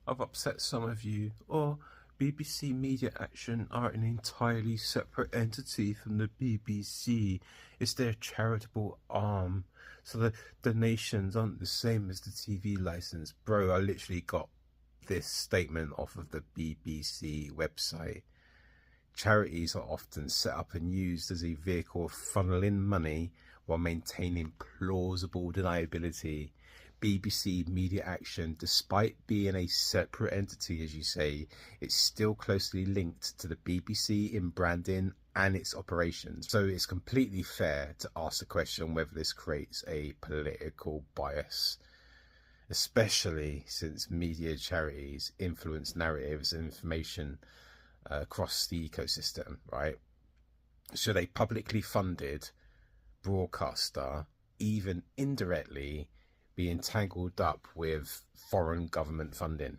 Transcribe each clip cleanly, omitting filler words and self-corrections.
I've upset some of you, or BBC Media Action are an entirely separate entity from the BBC. It's their charitable arm. So the donations aren't the same as the TV license. Bro, I literally got this statement off of the BBC website. Charities are often set up and used as a vehicle of funneling money while maintaining plausible deniability. BBC Media Action, despite being a separate entity, as you say, it's still closely linked to the BBC in branding and its operations. So it's completely fair to ask the question whether this creates a political bias, especially since media charities influence narratives and information across the ecosystem, right? Should a publicly funded broadcaster, even indirectly, be entangled up with foreign government funding?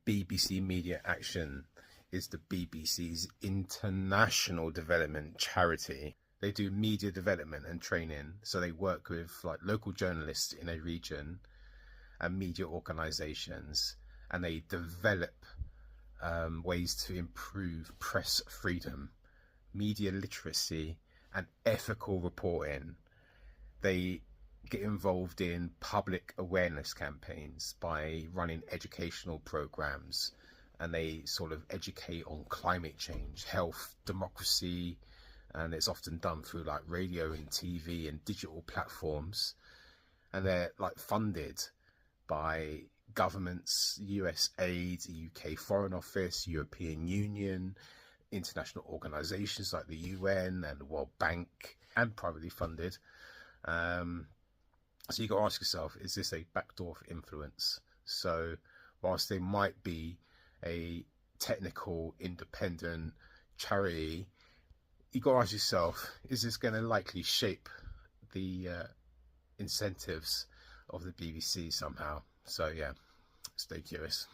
BBC Media Action is the BBC's international development charity. They do media development and training, so they work with like local journalists in a region and media organizations, and they develop ways to improve press freedom, media literacy, and ethical reporting. They get involved in public awareness campaigns by running educational programs, and they sort of educate on climate change, health, democracy, and it's often done through like radio and TV and digital platforms. And they're like funded by governments, USAID, UK Foreign Office, European Union, international organisations like the UN and the World Bank, and privately funded. So you got to ask yourself, is this a backdoor for influence? So whilst they might be a technical, independent charity, you got to ask yourself, is this going to likely shape the incentives of the BBC somehow? So yeah, stay curious.